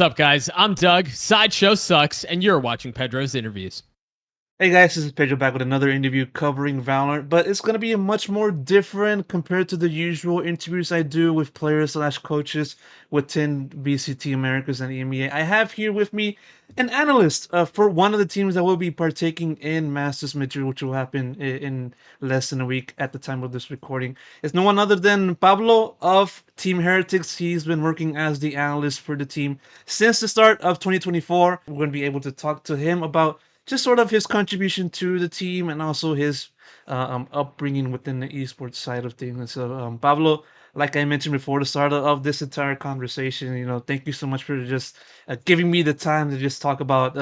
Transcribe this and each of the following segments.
What's up, guys? I'm Doug. Sideshow sucks, and you're watching Pedro's interviews. Hey guys, this is Pedro back with another interview covering Valorant, but it's going to be a much more different compared to the usual interviews I do with players slash coaches within VCT Americas and EMEA. I have here with me an analyst for one of the teams that will be partaking in Masters Madrid, which will happen in less than a week at the time of this recording. It's no one other than Pablo of Team Heretics. He's been working as the analyst for the team since the start of 2024. We're going to be able to talk to him about just sort of his contribution to the team and also his upbringing within the esports side of things. And so, Pablo, like I mentioned before the start of this entire conversation, thank you so much for just giving me the time to just talk about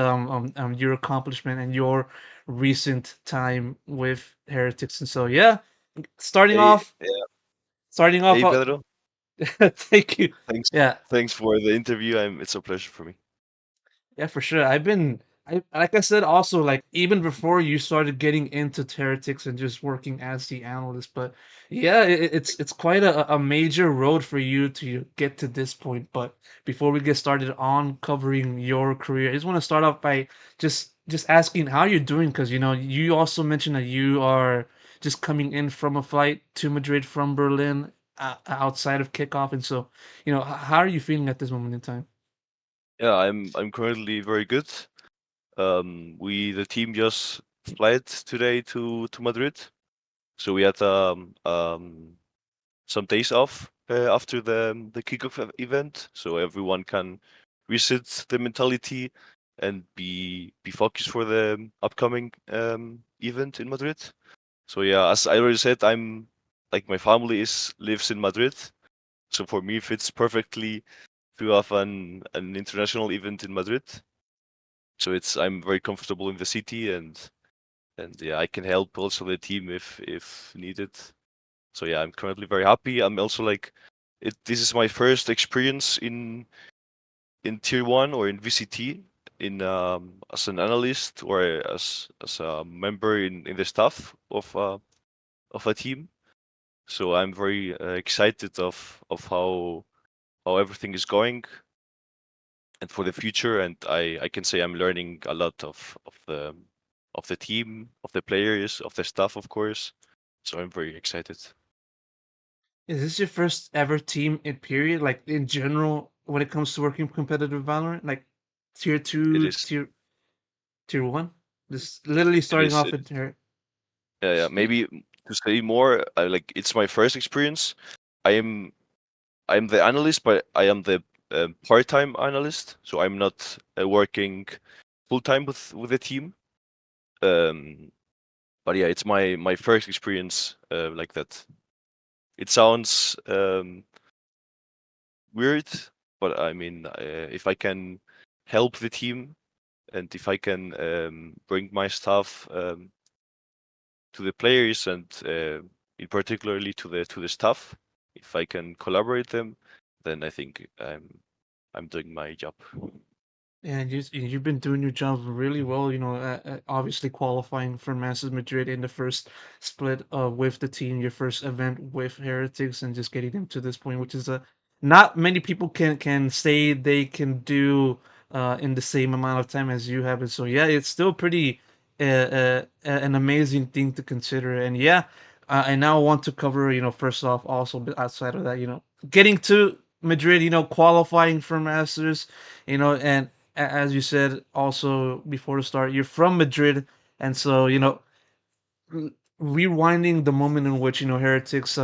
your accomplishment and your recent time with Heretics. And so, yeah, starting Hey, off, yeah. starting off. Hey, Pedro. Thank you. Thanks, Yeah, thanks for the interview. It's a pleasure for me. Yeah, for sure. I like I said, also like even before you started getting into Heretics and just working as the analyst, but yeah, it's quite a major road for you to get to this point. But before we get started on covering your career, I just want to start off by just asking how you're doing, because you also mentioned that you are just coming in from a flight to Madrid from Berlin, outside of kickoff, and so how are you feeling at this moment in time? Yeah, I'm currently very good. The team just flight today to Madrid, so we had some days off after the kickoff event, so everyone can reset the mentality and be focused for the upcoming event in Madrid. So yeah, as I already said, I'm like my family is lives in Madrid. So for me, it fits perfectly to have an international event in Madrid. So I'm very comfortable in the city, and yeah, I can help also the team if needed. So yeah, I'm currently very happy. I'm also like, this is my first experience in Tier One or in VCT in as an analyst or as a member in the staff of a team. So I'm very excited of how everything is going and for the future. And I can say I'm learning a lot of the team, of the players, of the staff, of course. So I'm very excited. Is this your first ever team in period? Like in general, when it comes to working competitive Valorant, like tier It two, is. tier one, just literally It starting is. off It at is. her. Yeah, yeah. Maybe to say more, like it's my first experience. I am I'm the analyst, but I am the part-time analyst. So I'm not working full-time with the team. Um, but yeah, it's my first experience like that. It sounds weird, but I mean, if I can help the team and if I can bring my stuff to the players and in particularly to the staff, if I can collaborate them, then I think I'm doing my job. And you've been doing your job really well. Obviously qualifying for Masters Madrid in the first split with the team, your first event with Heretics, and just getting them to this point, which is not many people can say they can do in the same amount of time as you have. And so yeah, it's still pretty an amazing thing to consider. And yeah, I now want to cover first off also, but outside of that, getting to Madrid, qualifying for Masters, and as you said also before the start, you're from Madrid, and so r- rewinding the moment in which Heretics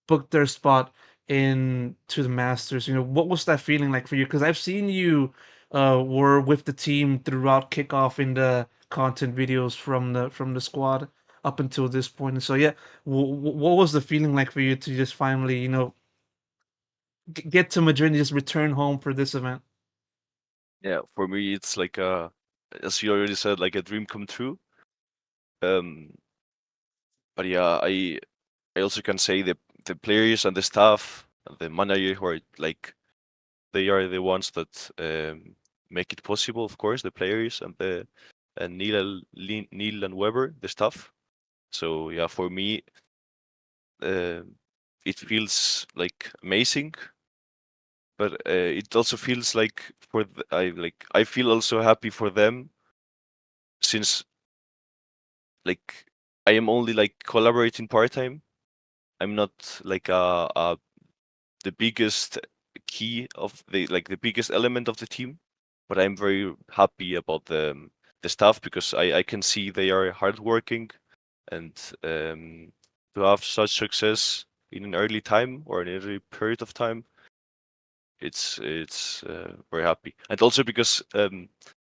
booked their spot in to the Masters. What was that feeling like for you? Because I've seen you were with the team throughout kickoff in the content videos from the squad up until this point. And so yeah, what was the feeling like for you to just finally get to Madrid and just return home for this event? Yeah, for me it's like as you already said, like a dream come true. Um, but yeah, I also can say the players and the staff and the manager who are like they are the ones that make it possible. Of course, the players and the and Neil and Weber, the staff. So yeah, for me, uh, it feels like amazing. but it also feels like I feel also happy for them, since like I am only like collaborating part time. I'm not like the biggest key of the biggest element of the team, but I'm very happy about the staff, because I can see they are hardworking, and to have such success in an early time or an early period of time, it's very happy. And also because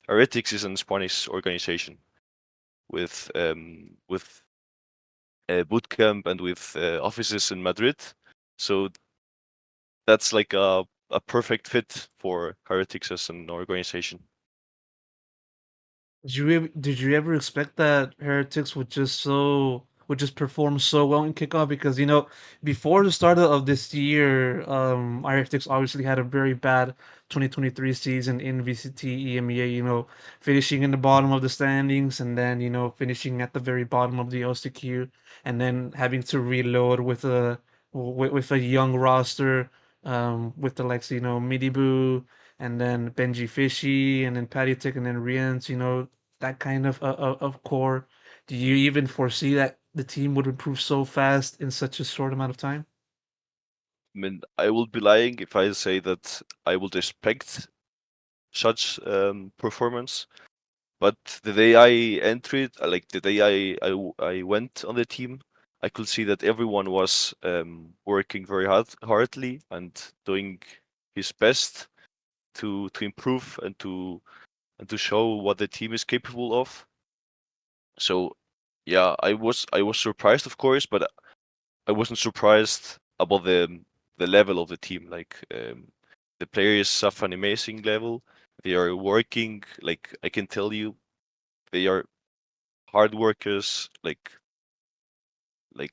Heretics is a Spanish organization with bootcamp and with offices in Madrid, so that's like a perfect fit for Heretics as an organization. Did you ever expect that Heretics would just perform so well in kickoff? Because before the start of this year, Heretics obviously had a very bad 2023 season in VCT EMEA. Finishing in the bottom of the standings, and then finishing at the very bottom of the OCQ, and then having to reload with a young roster, with the likes Midibu, and then Benji Fishy, and then Patty Tick, and then Rians. That kind of core. Do you even foresee that the team would improve so fast in such a short amount of time? I mean, I will be lying if I say that I would expect such performance. But the day I entered, like the day I went on the team, I could see that everyone was working very hardly and doing his best to improve and to show what the team is capable of. So yeah, I was surprised, of course, but I wasn't surprised about the level of the team. Like the players have an amazing level. They are working. Like I can tell you, they are hard workers. Like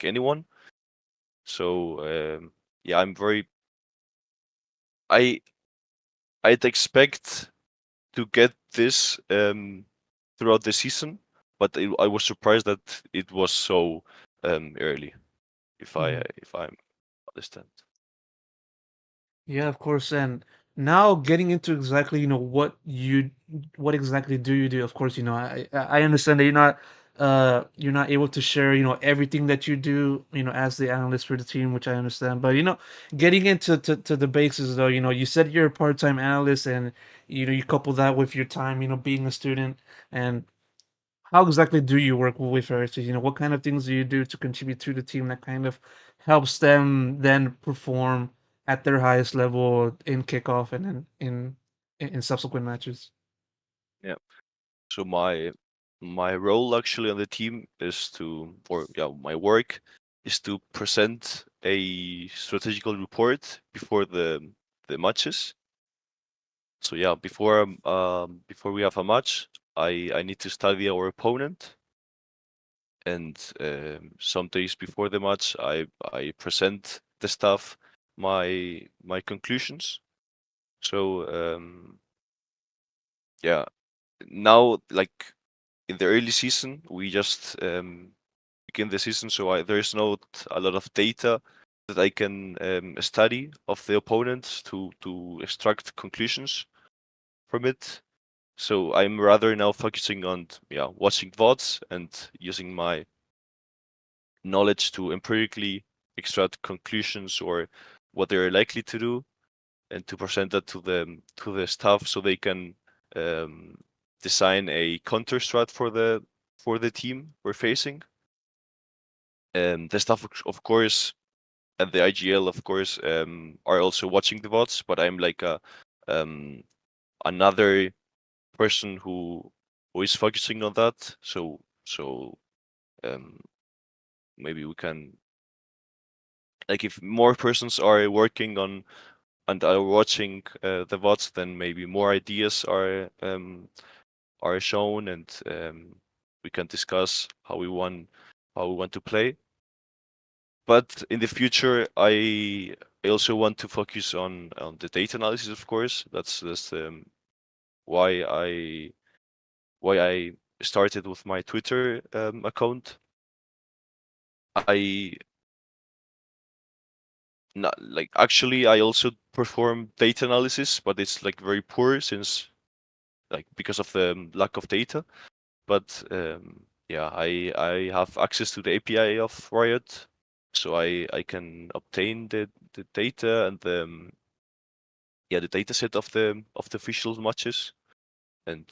anyone. So yeah, I'm very. I I'd expect to get this throughout the season, but I was surprised that it was so early. If I understand. Yeah, of course. And now getting into exactly, what exactly do you do? Of course, I understand that you're not able to share, everything that you do, as the analyst for the team, which I understand. But getting into to the basics though, you said you're a part-time analyst, and you couple that with your time, being a student. And how exactly do you work with Heritage? What kind of things do you do to contribute to the team that kind of helps them then perform at their highest level in kickoff and then in subsequent matches? Yeah. So my role actually on the team is or yeah, my work is to present a strategical report before the matches. So yeah, before we have a match, I need to study our opponent, and some days before the match, I present the staff my conclusions. So yeah, now like in the early season, we just begin the season, so there is not a lot of data that I can study of the opponent to extract conclusions from it. So I'm rather now focusing on watching VODs and using my knowledge to empirically extract conclusions or what they're likely to do, and to present that to the staff so they can um, design a counter strat for the team we're facing. The staff, of course, and the IGL, of course, are also watching the VODs, but I'm like um, another person who is focusing on that. So um, maybe we can, like, if more persons are working on and are watching the VODs, then maybe more ideas are shown, and we can discuss how we want to play. But in the future, I also want to focus on the data analysis. Of course, that's why I started with my Twitter account. I not like actually I also perform data analysis, but it's like very poor since like because of the lack of data. But yeah, I have access to the API of Riot, so I can obtain the data and yeah, the data set of the official matches, and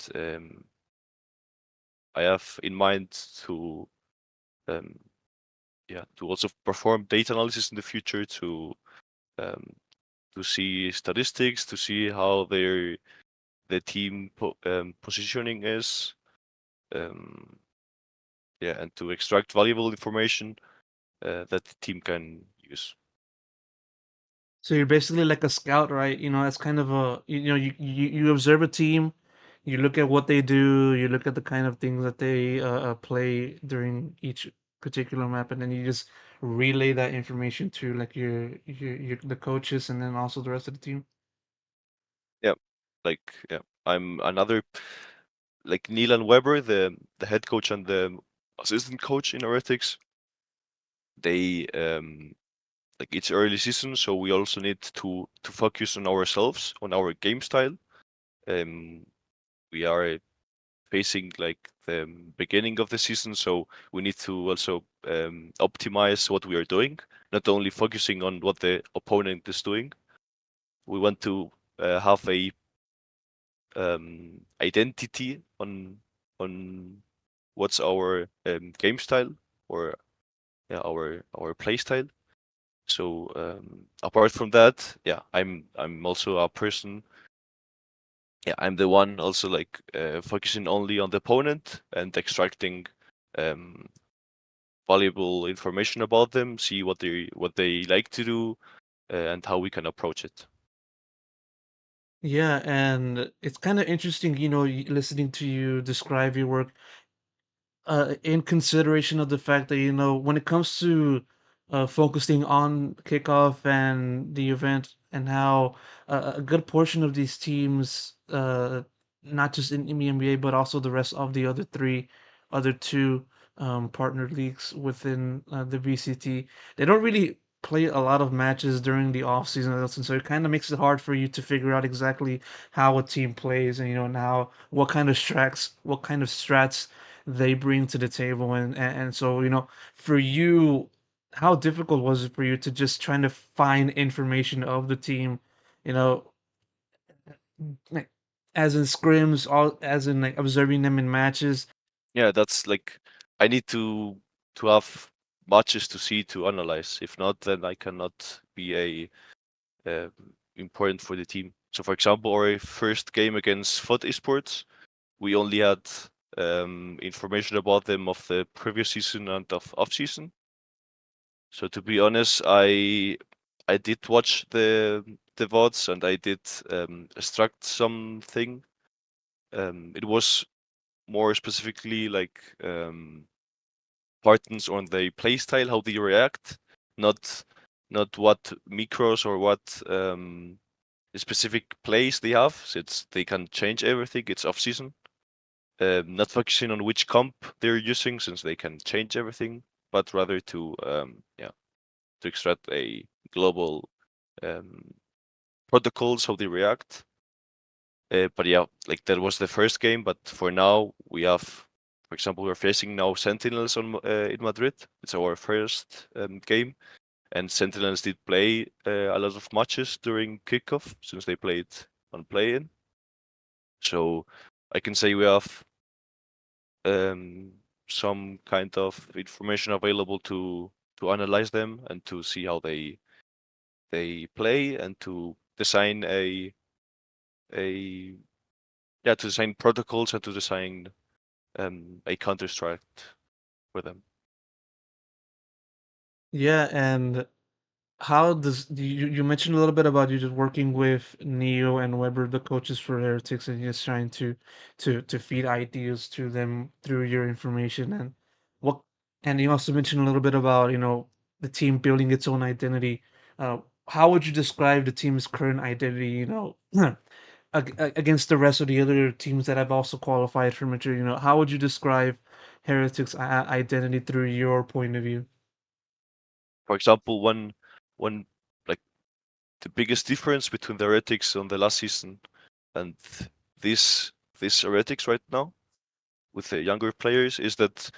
I have in mind to um, yeah, to also perform data analysis in the future um, to see statistics, to see how the team positioning is, um, yeah, and to extract valuable information that the team can use. So you're basically like a scout, right? You know, that's kind of a you observe a team, you look at what they do, you look at the kind of things that they play during each particular map, and then you just relay that information to like your the coaches and then also the rest of the team. Yeah, like yeah, I'm another like Neil and Weber, the head coach and the assistant coach in Heretics. They like it's early season, so we also need to focus on ourselves, on our game style. Um, we are facing like the beginning of the season, so we need to also optimize what we are doing, not only focusing on what the opponent is doing. We want to have a identity on what's our game style or yeah, our play style. So apart from that, yeah, I'm also a person. Yeah, I'm the one also like focusing only on the opponent and extracting um, valuable information about them, see what they like to do, and how we can approach it. Yeah, and it's kind of interesting, listening to you describe your work in consideration of the fact that when it comes to focusing on kickoff and the event and how a good portion of these teams, not just in the NBA but also the rest of the other two partner leagues within the VCT, they don't really play a lot of matches during the off season, and so it kind of makes it hard for you to figure out exactly how a team plays and and how what kind of strats they bring to the table, and so for you, how difficult was it for you to just trying to find information of the team, you know like, as in scrims, all as in like observing them in matches. Yeah, that's like I need to have matches to see to analyze. If not, then I cannot be a important for the team. So, for example, our first game against FUT esports, we only had information about them of the previous season and of off season. So to be honest, I did watch the VODs and I did extract something. It was more specifically like patterns on the playstyle, how they react, not not what micros or what specific plays they have. Since they can change everything, it's off season. Not focusing on which comp they're using, since they can change everything, but rather to yeah, to extract a global um, protocols how they react. But yeah, like that was the first game. But for now, we have, for example, we're facing now Sentinels on in Madrid. It's our first game, and Sentinels did play a lot of matches during kickoff since they played on play-in. So I can say we have um, some kind of information available to analyze them and to see how they play and to design a yeah, to design protocols and to design a counter strike for them. Yeah, and how does you mentioned a little bit about you just working with Neo and Weber, the coaches for Heretics, and just trying to feed ideas to them through your information, what and you also mentioned a little bit about the team building its own identity. Uh, how would you describe the team's current identity? Against the rest of the other teams that have also qualified for Madrid. How would you describe Heretics' identity through your point of view? For example, one like biggest difference between the Heretics on the last season and this Heretics right now with the younger players is that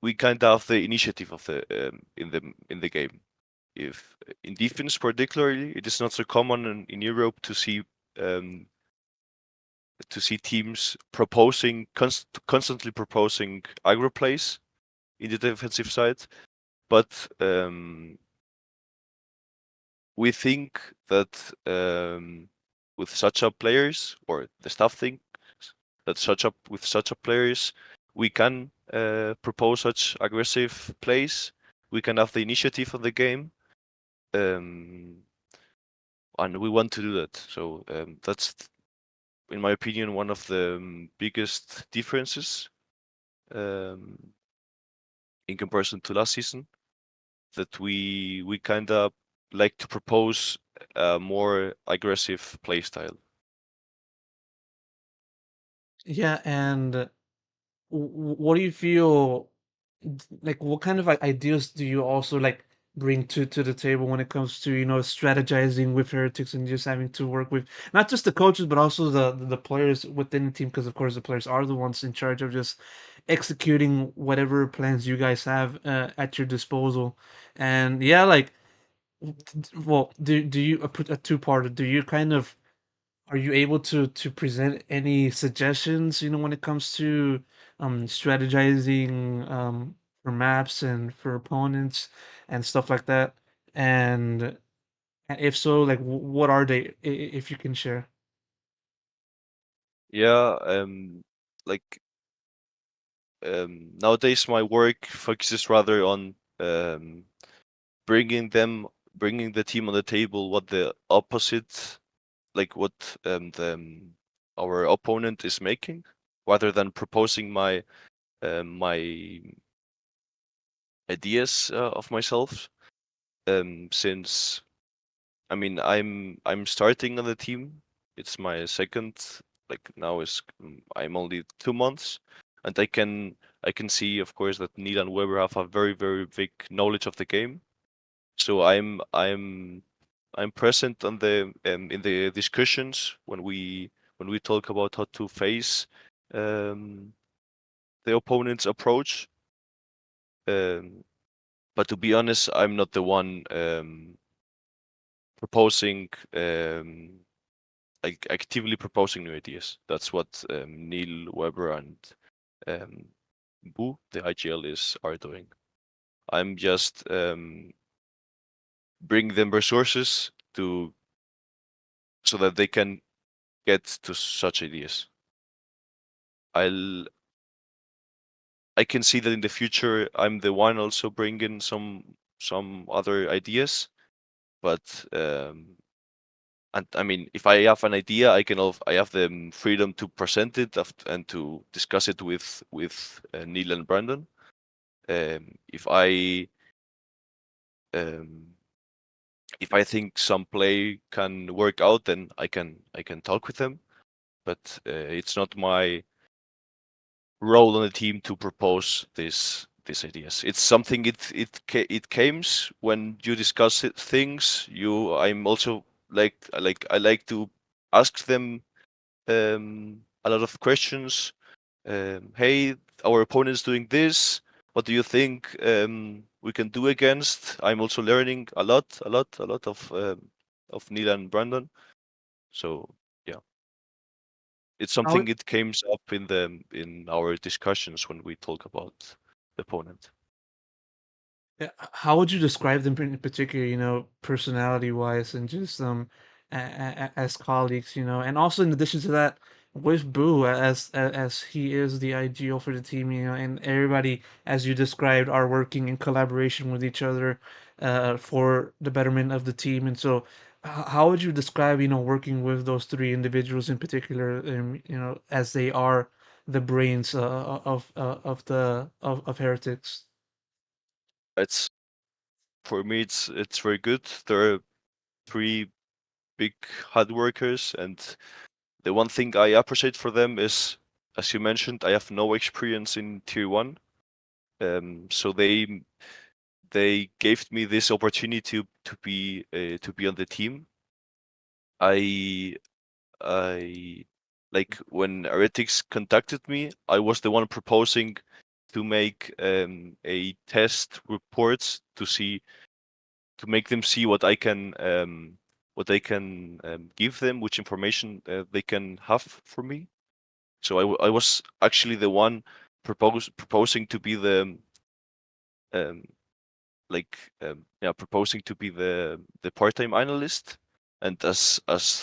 we kind of have the initiative of the in the game. If in defense particularly, it is not so common in Europe um, to see teams constantly proposing aggro plays in the defensive side, but we think that with such a players, or the staff thinks that with such a players, we can propose such aggressive plays. We can have the initiative of the game, and we want to do that. So that's, in my opinion, one of the biggest differences um, in comparison to last season. That we kind of like to propose a more aggressive playstyle. Yeah, and what do you feel like? What kind of ideas do you also like bring to the table when it comes to strategizing with heretics and just having to work with not just the coaches but also the players within the team, because of course the players are the ones in charge of just executing whatever plans you guys have at your disposal. And yeah, like, well, do you put a two-parter? Do you kind of are you able to present any suggestions, when it comes to strategizing for maps and for opponents and stuff like that? And if so, like what are they, if you can share? Yeah, like nowadays my work focuses rather on bringing bringing the team on the table what the opposite, like what our opponent is making, rather than proposing my ideas of myself. Since I mean I'm starting on the team. It's my second, like now is I'm only 2 months, and I can see, of course, that Neil and Weber have a very big knowledge of the game. So I'm present on the in the discussions when we talk about how to face um, the opponent's approach. Um, but to be honest, I'm not the one proposing like actively proposing new ideas. That's what Neil, Weber, and um, Boo, the IGL, are doing. I'm just bring them resources to so that they can get to such ideas. I'll I can see that in the future I'm the one also bringing some other ideas, but and I mean, if I have an idea, I have the freedom to present it and to discuss it with Neil and Brandon. If um, I think some play can work out, then I can talk with them. But it's not my role on the team to propose these ideas. It's something it comes when you discuss things. I'm also I like to ask them a lot of questions. Hey, our opponent's doing this. What do you think we can do against? I'm also learning a lot of Neil and Brandon. So yeah, it's How something it comes up in our discussions when we talk about the opponent. Yeah, how would you describe them in particular, personality wise and just as colleagues, and also in addition to that, with Boo as he is the ideal for the team, and everybody, as you described, are working in collaboration with each other for the betterment of the team. And so how would you describe, working with those three individuals in particular, as they are the brains of Heretics? It's For me, it's very good. There are three big hard workers, and the one thing I appreciate for them is, as you mentioned, I have no experience in tier one. So they gave me this opportunity to be on the team. I like when Heretics contacted me, I was the one proposing to make a test reports to make them see what I can give them, which information they can have for me. So I was actually the one proposing to be the um, proposing to be the part-time analyst. And as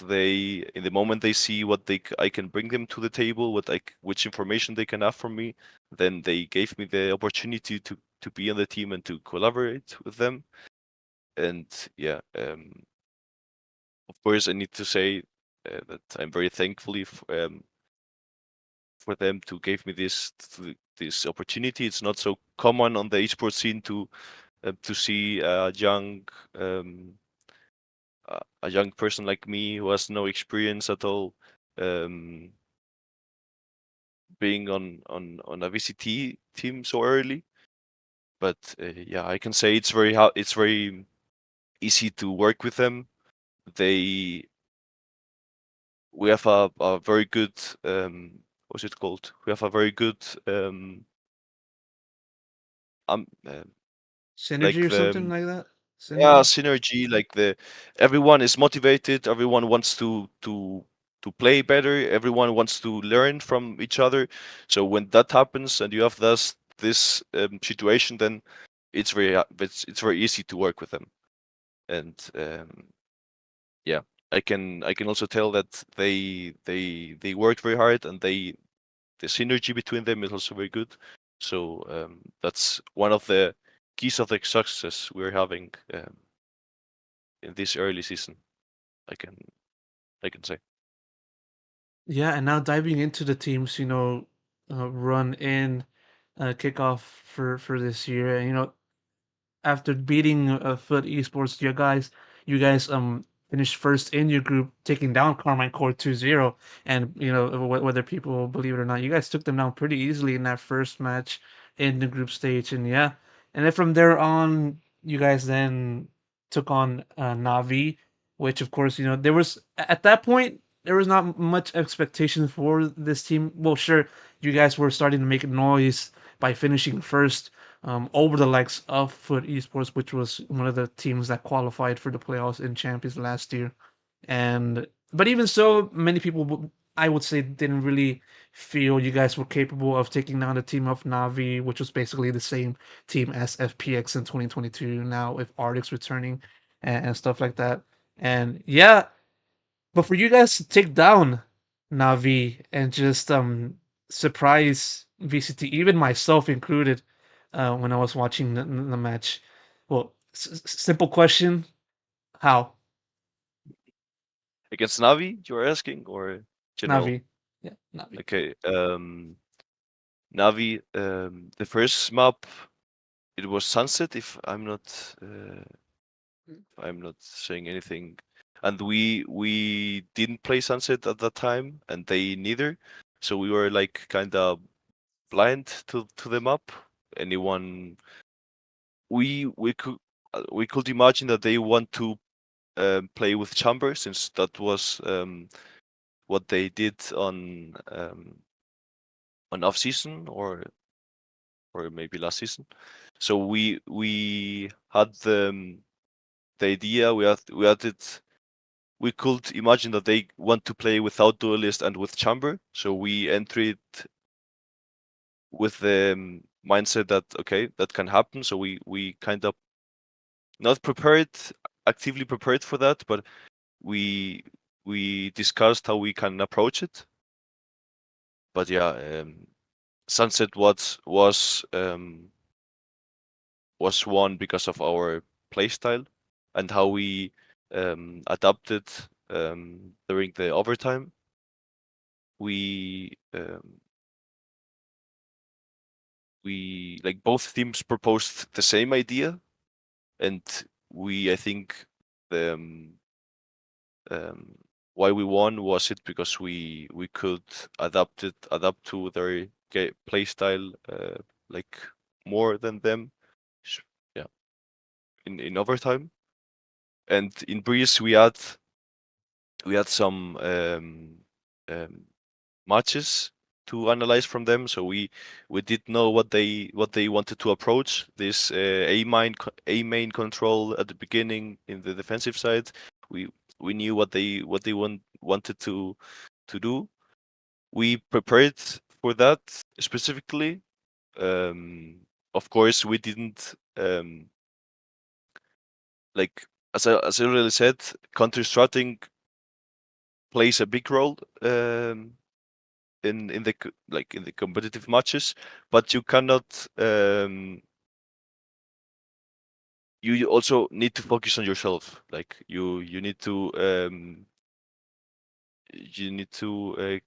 they in the moment they see what I can bring them to the table, which information they can have from me, then they gave me the opportunity to be on the team and to collaborate with them. And yeah, of course I need to say that I'm very thankfully for them to give me this opportunity. It's not so common on the esports scene to see um, a young person like me who has no experience at all um, being on a VCT team so early. But yeah, I can say it's very easy to work with them. They we have a very good what's it called? We have a very good um uh, Synergy like or something the like that. yeah Synergy. synergy. Like the everyone is motivated. Everyone wants to play better. Everyone wants to learn from each other. So when that happens and you have this situation, then it's very easy to work with them. And yeah, I can also tell that they work very hard and the synergy between them is also very good. So that's one of the keys of the success we're having in this early season. I can I can say. Yeah, and now diving into the teams, run in kickoff for this year, and after beating Foot Esports, you guys finished first in your group, taking down Carmine Core 2-0. And whether people believe it or not, you guys took them down pretty easily in that first match in the group stage. And yeah, and then from there on, you guys then took on Navi, which of course there was at that point there was not much expectation for this team. Well, sure, you guys were starting to make noise by finishing first over the likes of Foot Esports, which was one of the teams that qualified for the playoffs in Champions last year. And but even so, many people I would say didn't really feel you guys were capable of taking down the team of Navi, which was basically the same team as FPX in 2022. Now with Arctic's returning and stuff like that. And yeah, but for you guys to take down Navi and just surprise VCT, even myself included, when I was watching the match. Well, simple question: how Against Navi, you are asking, or general? Navi? Yeah, Navi. Okay. Navi. The first map, it was Sunset. If I'm not saying anything, and we didn't play Sunset at that time, and they neither. So we were like kind of blind to the map. Anyone we could imagine that they want to play with Chamber, since that was what they did on off season, or maybe last season. So we had the idea, we had it. We could imagine that they want to play without Duelist and with Chamber. So we entered with the mindset that okay, that can happen. So we kind of not prepared, actively prepared for that, but we we discussed how we can approach it. But yeah, Sunset was won because of our playstyle and how we adapted during the overtime. We like both teams proposed the same idea, and I think the um, why we won was it because we could adapt to their play style like more than them. Yeah. in overtime. And in Breeze we had some um, matches to analyze from them, so we did know what they wanted to approach this A main control at the beginning in the defensive side. We we knew what they wanted to do. We prepared for that specifically. Of course, we didn't like as I already said, counter stratting plays a big role in the in the competitive matches, but you cannot. You also need to focus on yourself. Like you need to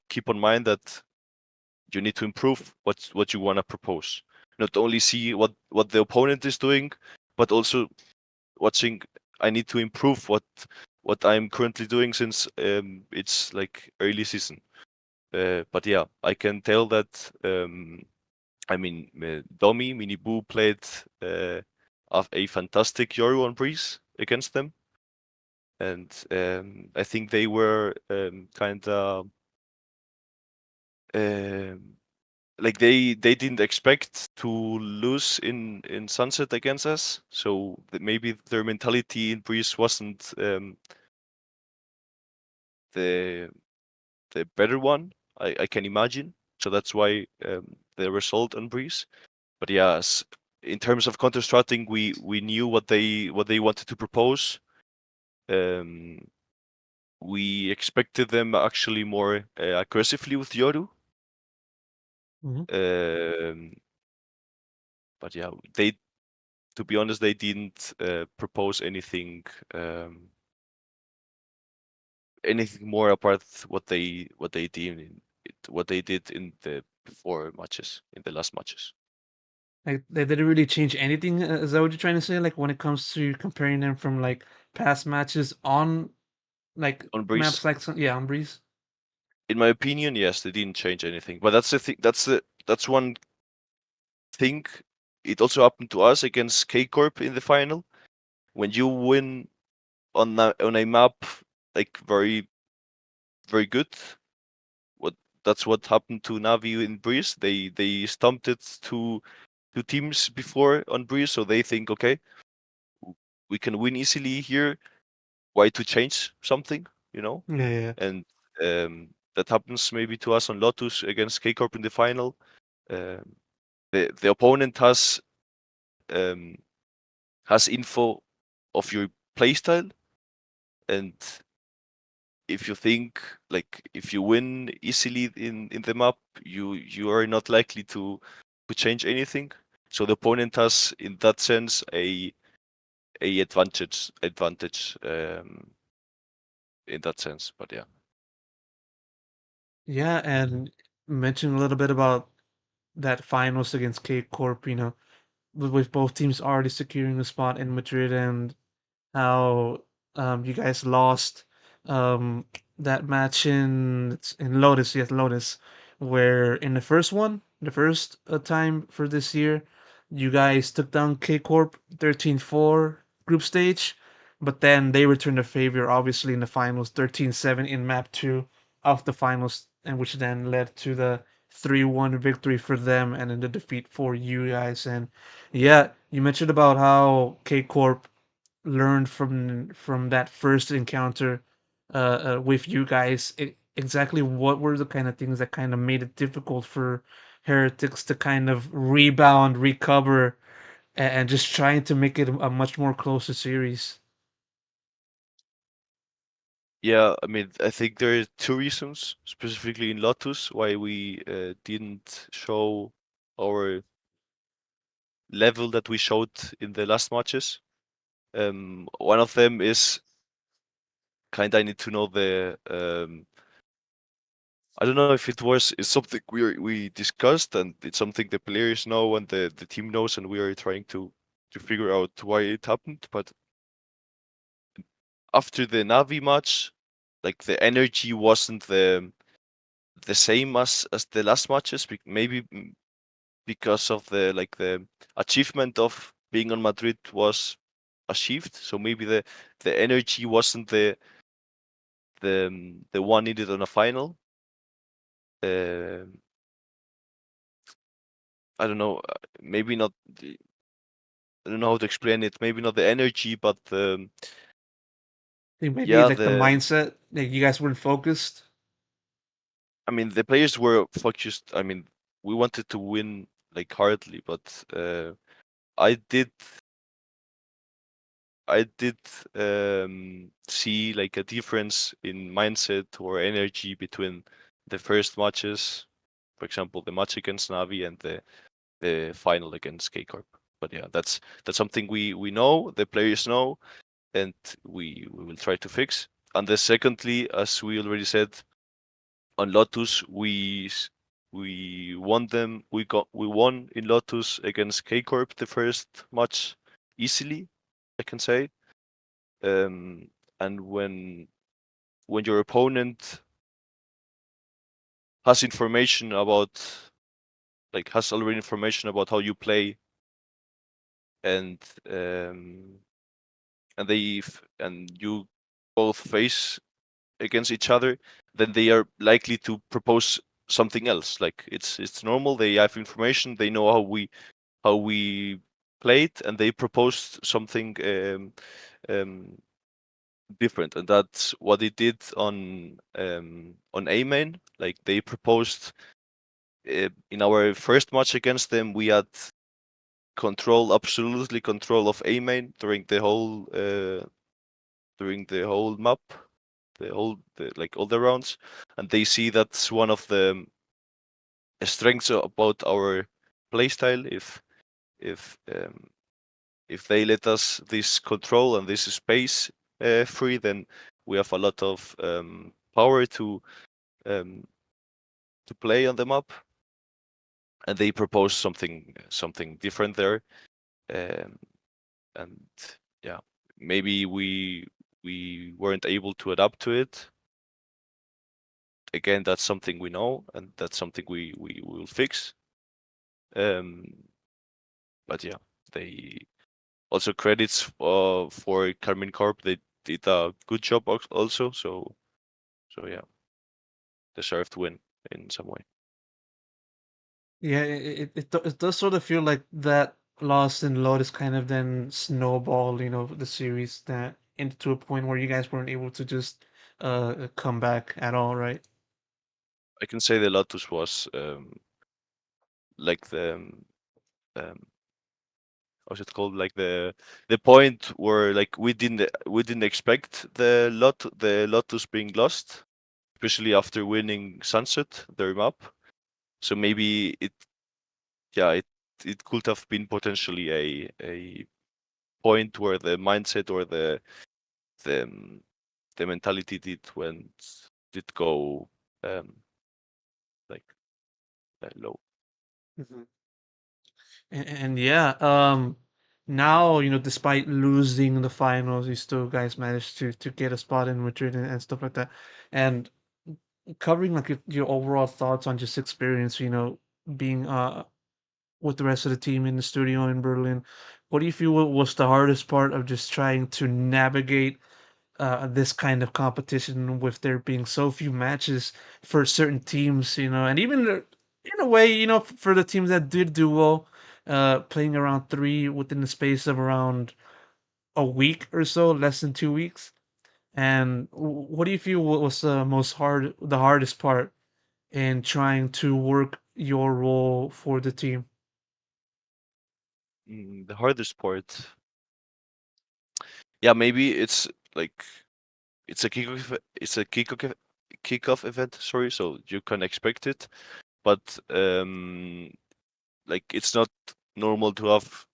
keep on mind that you need to improve what you want to propose. Not only see what the opponent is doing, but also watching. I need to improve what I'm currently doing since it's like early season. But yeah, I can tell that. I mean, Domi Minibu played a fantastic Euro on Breeze against them, and I think they were kind of like they didn't expect to lose in Sunset against us, so maybe their mentality in Breeze wasn't the the better one. I can imagine, so that's why the result on Breeze. But yes, in terms of counter stratting, we knew what they wanted to propose. Um, we expected them actually more aggressively with Yoru. Mhm. Um, but yeah, they to be honest, they didn't propose um, anything more apart what they did in the before matches in the last matches Like they didn't really change anything. Is that what you're trying to say? Like when it comes to comparing them from like past matches on like on Breeze. maps like yeah, on Breeze. In my opinion, yes, they didn't change anything. But that's the thing. That's one thing. It also happened to us against K Corp in the final. When you win on a map like very very good, what that's what happened to Navi in Breeze. They stumped it to teams before on Breeze, so they think, okay, we can win easily here. Why to change something, you know? Yeah, yeah, yeah. And that happens maybe to us on Lotus against K Corp in the final. Um, the opponent um, has info of your playstyle, and if you think like if you win easily in the map, you are not likely to change anything. So the opponent has, in that sense, a advantage in that sense. But yeah. Yeah, and mention a little bit about that finals against K Corp, with both teams already securing a spot in Madrid and how you guys lost um that match in Lotus, yes, Lotus, where in the first one, the first time for this year, you guys took down K Corp 13-4 group stage, but then they returned the favor obviously in the finals 13-7 in map 2 of the finals, and which then led to the 3-1 victory for them and then the defeat for you guys. And yeah, you mentioned about how K Corp learned from that first encounter with you guys. Exactly what were the kind of things that kind of made it difficult for Heretics to kind of rebound, recover, and just trying to make it a much more closer series? Yeah, I mean, I think there are two reasons, specifically in Lotus, why we didn't show our level that we showed in the last matches. One of them is kind of I need to know I don't know if it was is something we discussed and it's something the players know and the team knows and we are trying to figure out why it happened. But after the Navi match, like the energy wasn't the same as the last matches. Maybe because of the achievement of being on Madrid was achieved. So maybe the energy wasn't the one needed on a final. Um I don't know. Maybe not. I don't know how to explain it. Maybe not the energy, but I think maybe yeah, like the mindset, like you guys weren't focused. I mean, the players were focused. I mean, we wanted to win like hardly, but I did I did see like a difference in mindset or energy between the first matches, for example, the match against Navi and the final against KICKOFF. But yeah, that's something we know, the players know, and we will try to fix. And then secondly, as we already said, on Lotus, we won them. We won in Lotus against KICKOFF the first match easily, I can say. Um, and when your opponent has information about has already information about how you play, and um, and you both face against each other, then they are likely to propose something else. Like it's normal. They have information. They know how we played, and they proposed something um, different, and that's what they did on A main. Like they proposed in our first match against them, we had absolutely control of A main during the whole map, like all the rounds, and they see that's one of the strengths about our playstyle. If um, if they let us this control and this space free, then we have a lot of power um, to play on the map. And they propose something different there, um, and yeah, maybe we weren't able to adapt to it. Again, that's something we know, and that's something we will fix. Um, but yeah, they also credits for Carmine Corp. They did a good job also. So yeah, deserved win in some way. Yeah, it does sort of feel like that loss in Lotus kind of then snowballed, the series that into a point where you guys weren't able to just come back at all, right? I can say the Lotus was like um, how's it called, like the point where like we didn't expect the Lotus being lost, especially after winning Sunset their map. So maybe it could have been potentially a point where the mindset or the um, the mentality did go um like low. Mhm. And yeah, now despite losing the finals, you still guys managed to get a spot in Madrid and stuff like that. And covering like your overall thoughts on just experience, being with the rest of the team in the studio in Berlin. What do you feel was the hardest part of just trying to navigate this kind of competition with there being so few matches for certain teams, and even in a way, for the teams that did do well, playing around three within the space of around a week or so, less than 2 weeks. And what do you feel was the hardest part in trying to work your role for the team? The hardest part, yeah, maybe it's like it's a kickoff event. Sorry, so you can expect it, but like it's not normal to have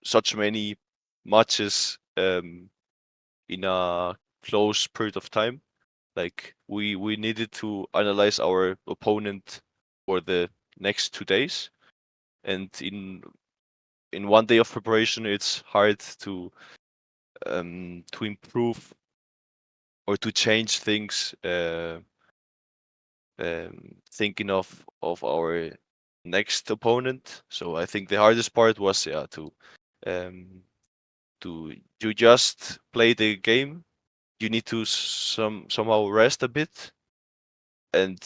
such many matches in a close period of time. Like we needed to analyze our opponent for the next 2 days, and in one day of preparation, it's hard to improve or to change things. Thinking of our next opponent. So I think the hardest part was, yeah, um you just play the game. You need to somehow rest a bit and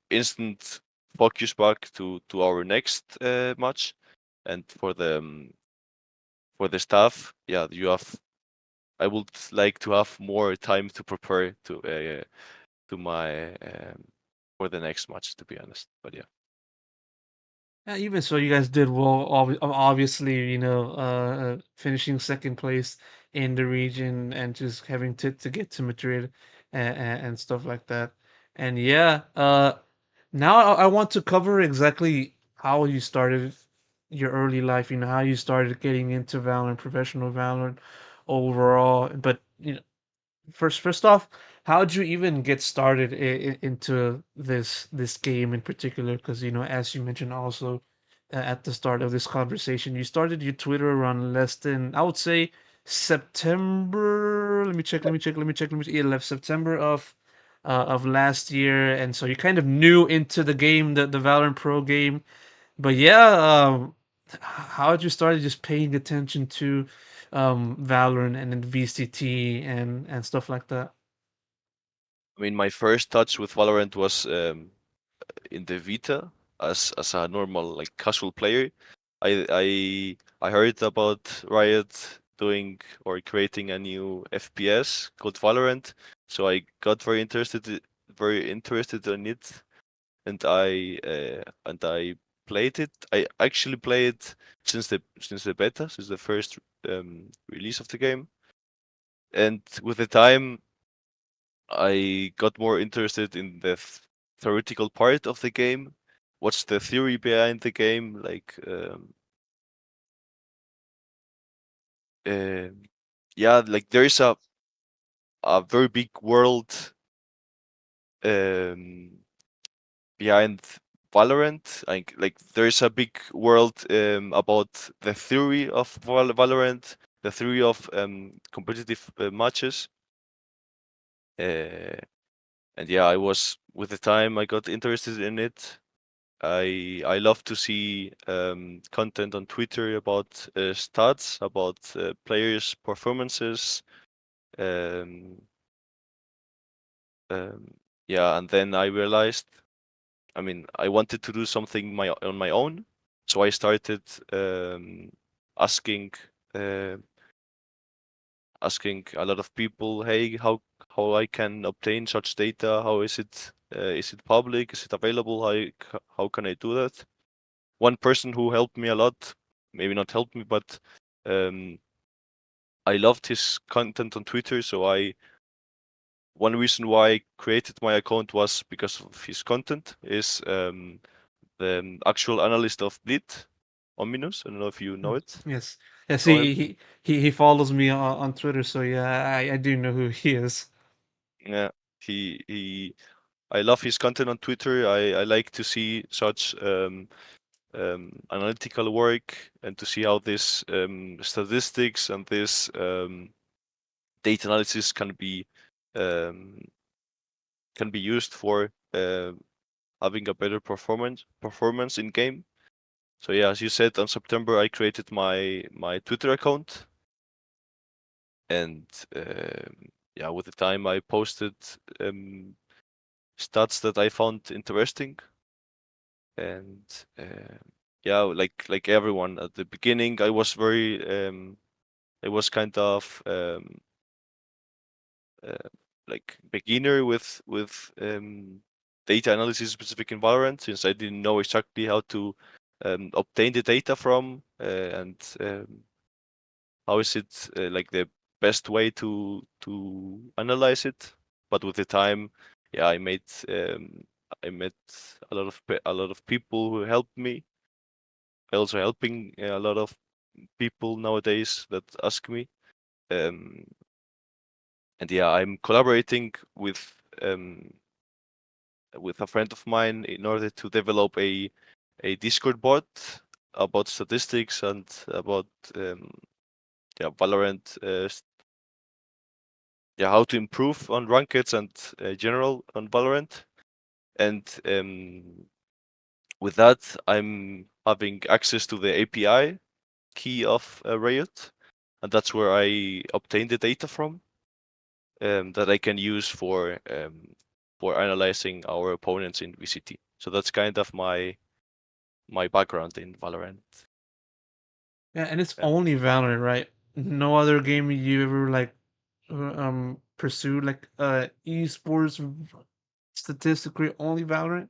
instant focus back to our next match. And for the staff, yeah, you have. I would like to have more time to prepare to my for the next match, to be honest. But yeah. Yeah, even so, you guys did well. Obviously, finishing second place in the region and just having to get to Madrid and stuff like that. And yeah, now I want to cover exactly how you started your early life. How you started getting into Valorant, professional Valorant overall. But first off, how'd you even get started into this game in particular? Because as you mentioned also at the start of this conversation, you started your Twitter around less than, I would say, September. Let me check. Let me check. Let me check. Let me. Yeah, left September of last year, and so you kind of new into the game, the Valorant Pro game. But yeah, how did you start just paying attention to Valorant and then VCT and stuff like that? I mean, my first touch with Valorant was in the Vita as a normal like casual player. I heard about Riot doing or creating a new FPS called Valorant, so I got very interested in it, and I played it. I actually played since the beta, since the first release of the game, and with the time I got more interested in the theoretical part of the game. What's the theory behind the game? Uh, yeah, like there is a very big world um, behind Valorant. Like there is a big world about the theory of Valorant, the theory of competitive matches. Uh, and yeah, I was with the time I got interested in it. I love to see content on Twitter about stats, about players' performances. Um, um, yeah, and then I realized, I mean, I wanted to do something on my own, so I started asking uh, asking a lot of people, hey, how I can obtain such data? How is it? Is it public? Is it available? How can I do that? One person who helped me a lot, maybe not helped me, but um, I loved his content on Twitter. So one reason why I created my account was because of his content. Is the actual analyst of Bleed, Ominous. I don't know if you know it. Yes, yes. Know him? He follows me on Twitter, so yeah, I do know who he is. Yeah, he. I love his content on Twitter. I like to see such analytical work and to see how this statistics and this data analysis um, can be used for having a better performance in game. So yeah, as you said, on September I created my Twitter account, and yeah, with the time I posted um, stats that I found interesting, and yeah, like everyone at the beginning, I was kind of uh, like beginner with data analysis specific in Valorant, since I didn't know exactly how to obtain the data from and how is it like the best way to analyze it. But with the time, yeah, I met a lot of people who helped me. Also helping a lot of people nowadays that ask me. Um, and yeah, I'm collaborating with a friend of mine in order to develop a Discord bot about statistics and about yeah, Valorant, yeah, how to improve on rankeds and general on Valorant. And with that, I'm having access to the API key of Riot, and that's where I obtain the data from, that I can use for analyzing our opponents in VCT. So that's kind of my background in Valorant. Yeah, and it's Yeah. only Valorant, right? No other game you ever like pursued like esports statistically only Valorant?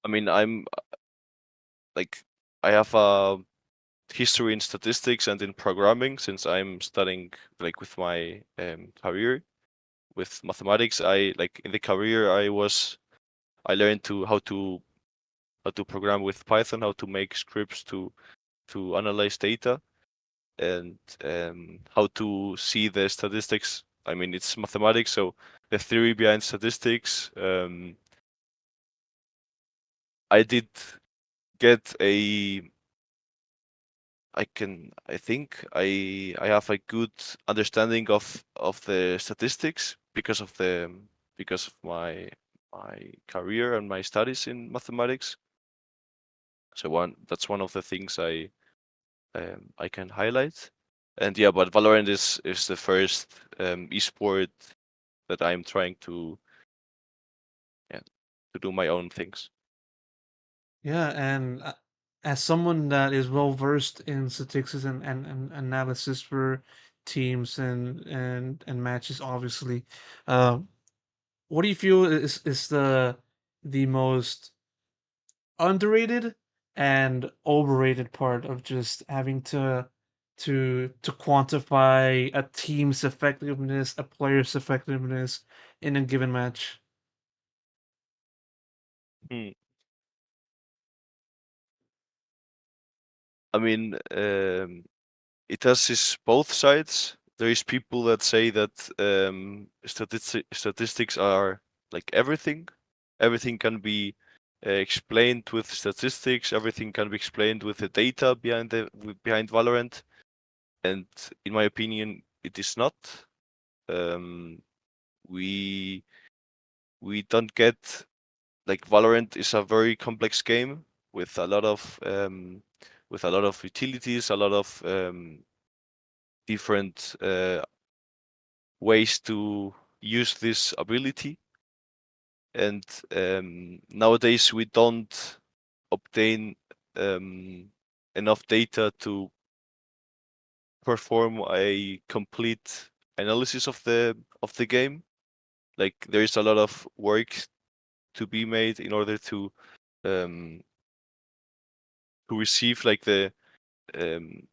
I mean, I'm like I have a history in statistics and in programming since I'm studying like with my career with mathematics. I like in the career I learned how to program with Python, how to make scripts to analyze data, and how to see the statistics. I mean, it's mathematics, so the theory behind statistics. I did get a. I think I have a good understanding of the statistics because of my career and my studies in mathematics. So that's one of the things I can highlight. And yeah, but Valorant is the first esport that I'm trying to, yeah, to do my own things. Yeah, and as someone that is well versed in statistics and analysis for teams and matches, obviously, uh, what do you feel is the most underrated and overrated part of just having to quantify a team's effectiveness, a player's effectiveness in a given match? Hmm. I mean, it has its both sides. There is people that say that statistics are like everything. Everything can be explained with statistics. Everything can be explained with the data behind Valorant. And in my opinion, it is not. Um, we we don't get like Valorant is a very complex game with a lot of utilities, a lot of different ways to use this ability. And nowadays we don't obtain um, enough data to perform a complete analysis of the game. Like there is a lot of work to be made in order um, to receive like the um,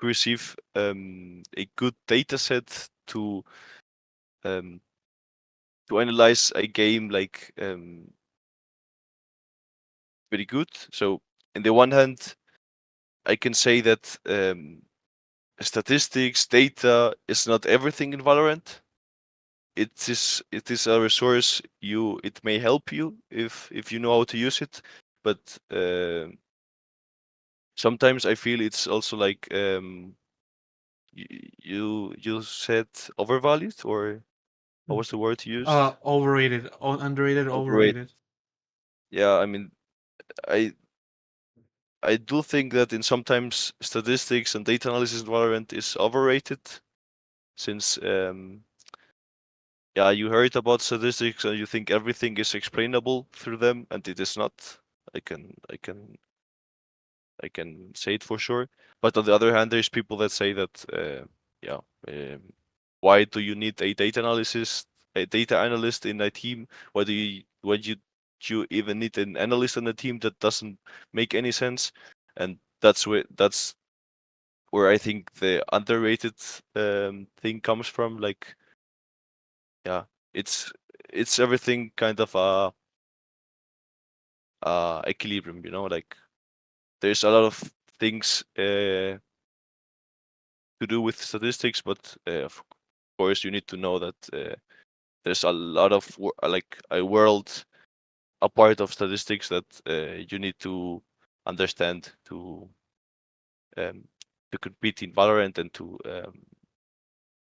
to receive a good data set um, to analyze a game like very good. So, in the one hand, I can say that statistics, data is not everything in Valorant. It is a resource you it may help you if you know how to use it, but sometimes I feel it's also like you said overvalued, or what was the word you used? Overrated, underrated, Overrated. overrated. Yeah, I mean, I I do think that in sometimes statistics and data analysis in Valorant is overrated since yeah, you heard about statistics and you think everything is explainable through them, and it is not. I can I can I can say it for sure. But on the other hand, there's people that say that yeah, why do you need a data analyst in a team? Why you even need an analyst on a team? That doesn't make any sense. And that's where I think the underrated thing comes from. Like, yeah, it's it's everything kind of a equilibrium, you know. Like, there's a lot of things to do with statistics, but of course you need to know that there's a lot of like a world a part of statistics that you need to understand um, to compete in Valorant and to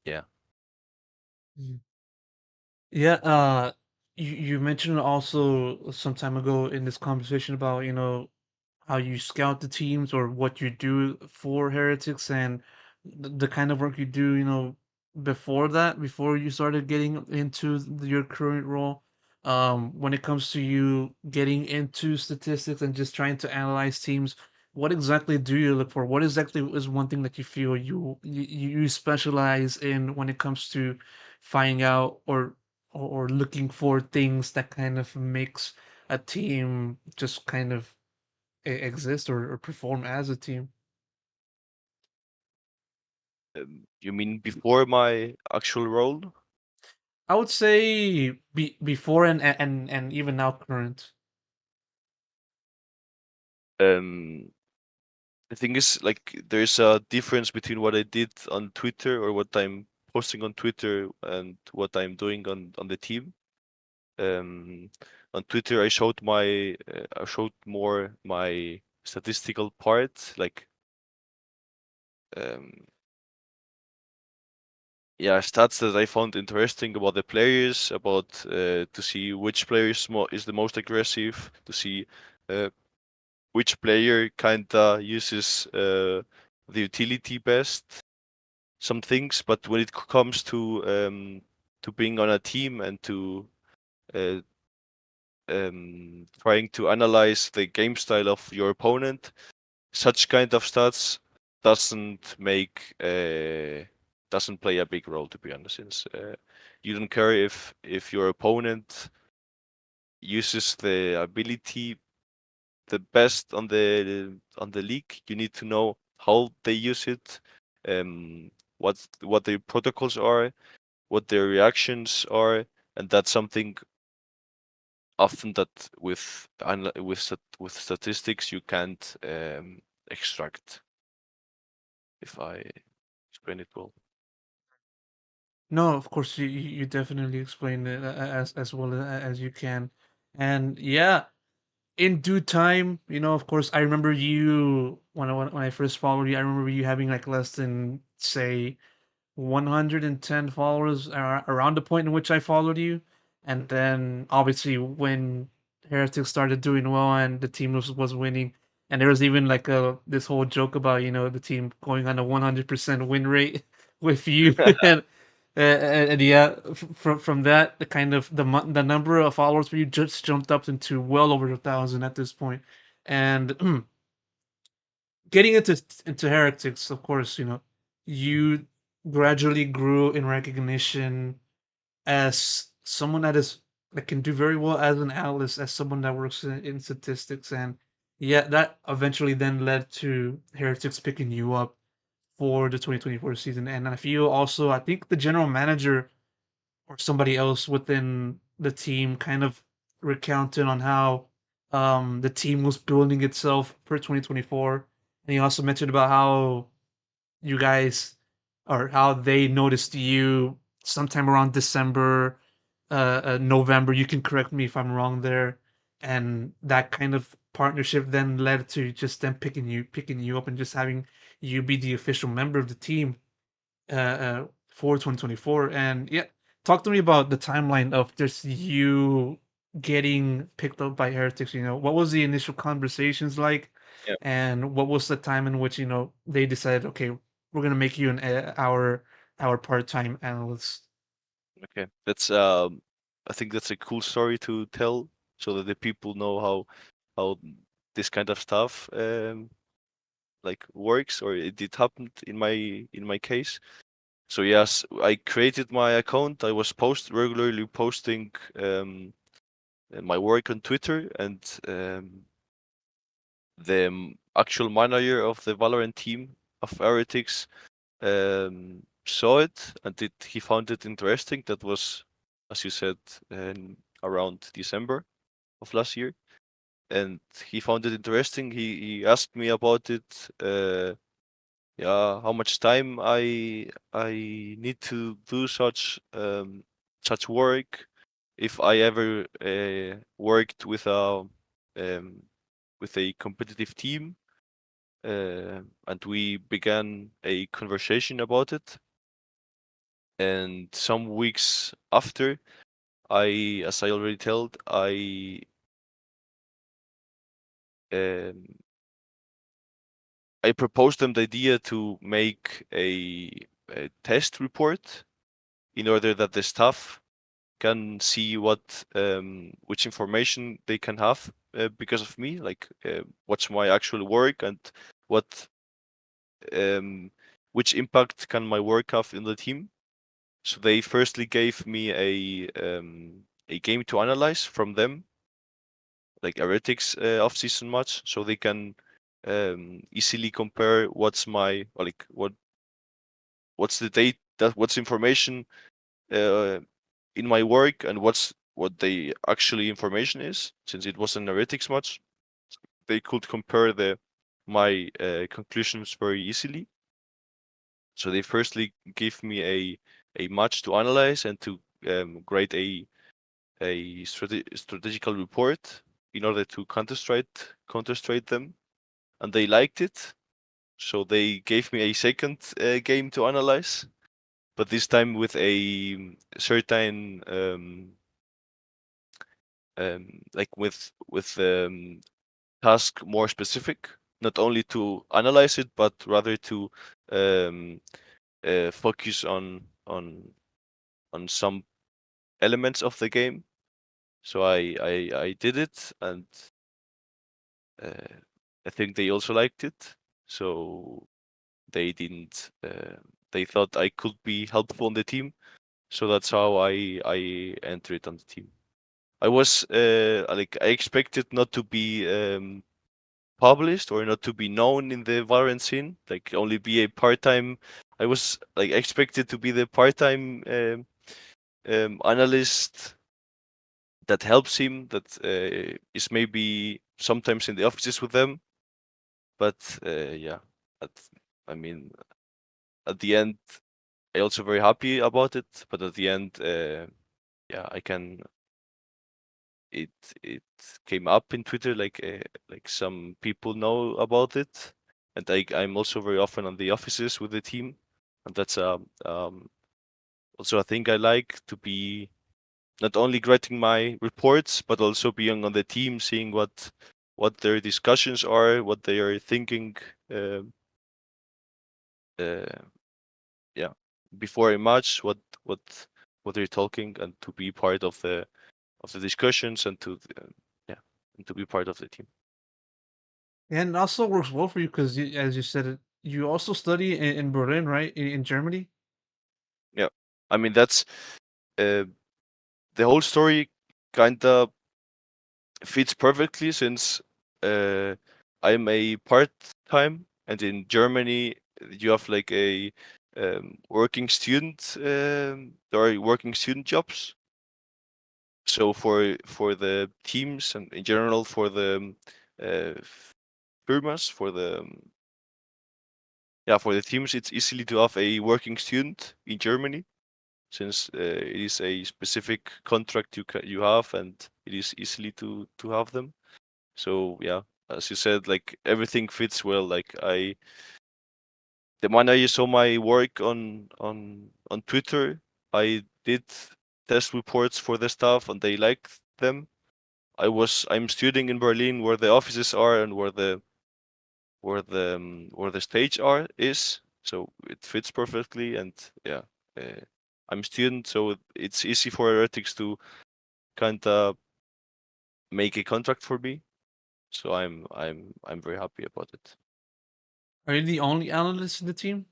yeah. Mhm. Yeah, you mentioned also some time ago in this conversation about, how you scout the teams or what you do for Heretics and the kind of work you do, before that, before you started getting into your current role. When it comes to you getting into statistics and just trying to analyze teams, what exactly do you look for? What exactly is one thing that you feel you specialize in when it comes to finding out or looking for things that kind of makes a team just kind of exist or perform as a team? You mean before my actual role? I would say before and even now current. Um, the thing is, like, there's a difference between what I did on Twitter or what I'm posting on Twitter and what I'm doing on the team. Um, on Twitter, I showed more my statistical part, like, um, yeah, stats that I found interesting about the players, about to see which player is the most aggressive, to see uh, which player kinda uses the utility best, some things. But when it comes to being on a team and to uh, trying to analyze the game style of your opponent, such kind of stats doesn't make doesn't play a big role, to be honest. Since you don't care if your opponent uses the ability the best on the league. You need to know how they use it, what their protocols are, what their reactions are, and that's something often that with statistics you can't extract. If I explain it well. No, of course you definitely explained it as well as you can, and yeah, in due time, of course, I remember you when I first followed you. I remember you having like less than say 110 followers around the point in which I followed you. And then obviously when Heretics started doing well and the team was winning, and there was even like this whole joke about, the team going on a 100% win rate with you. And yeah, from that, the kind of the number of followers for you just jumped up into well over 1,000 at this point. And getting into Heretics, of course, you gradually grew in recognition as someone that can do very well as an analyst, as someone that works in statistics, and yeah, that eventually then led to Heretics picking you up for the 2024 season. And I feel also, I think the general manager or somebody else within the team kind of recounted on how the team was building itself for 2024. And he also mentioned about how you guys or how they noticed you sometime around December, November. You can correct me if I'm wrong there. And that kind of partnership then led to just them picking you up and just having you be the official member of the team for 2024. And yeah, talk to me about the timeline of just you getting picked up by Heretics. What was the initial conversations like, Yeah. and what was the time in which they decided, okay, we're gonna make you our part-time analyst. Okay. That's I think that's a cool story to tell so that the people know how this kind of stuff like works or it happened in my case. So yes, I created my account. I was regularly posting my work on Twitter, and the actual manager of the Valorant team of Heretics saw it, and he found it interesting. That was, as you said, around December of last year, and he found it interesting. He asked me about it. Yeah, how much time I need to do such work, if I ever worked um, with a competitive team, and we began a conversation about it. And some weeks after, as I already told, um, I proposed them the idea to make a test report in order that the staff can see which information they can have because of me, like what's my actual work and what which impact can my work have in the team. So they firstly gave me a game to analyze from them, like Heretics off-season match, so they can easily compare what's my like what's the date that what's information uh, in my work and what the actually information is, since it was an Heretics match. They could compare my conclusions very easily. So they firstly gave me a match to analyze and to grade a strategical report in order to counter-strike them, and they liked it. So they gave me a second game to analyze, but this time with a certain like with task more specific, not only to analyze it, but rather to um, focus on some elements of the game. So I did it, and uh, I think they also liked it. So they didn't. They thought I could be helpful on the team. So that's how I entered on the team. I was like I expected not to be published or not to be known in the Valorant scene, like only be a part-time. I was like expected to be the part-time analyst that helps him, that is maybe sometimes in the offices with them. But yeah, at, I mean, at the end, I also very happy about it. But at the end, yeah, I can. It came up in Twitter, like some people know about it, and I'm also very often on the offices with the team, and that's also a thing I like, to be not only writing my reports but also being on the team, seeing what their discussions are, what they are thinking, uh, yeah, before a match, what what they're talking, and to be part of the discussions and yeah, and to be part of the team. And it also works well for you because, as you said, you also study in Berlin, right? In Germany. Yeah, I mean that's uh, the whole story kind of fits perfectly, since uh, I'm a part time, and in Germany you have like a working student. There are working student jobs. So for the teams and in general for the uh, firmas, for the yeah, for the teams, it's easily to have a working student in Germany, since it is a specific contract you have, and it is easily to have them. So yeah, as you said, like everything fits well. Like the moment I saw my work on Twitter, I did test reports for the staff, and they liked them. I'm studying in Berlin, where the offices are and where the stage are is. So it fits perfectly, and yeah, uh, I'm student, so it's easy for Heretics to kind of make a contract for me. So I'm very happy about it. Are you the only analyst in the team?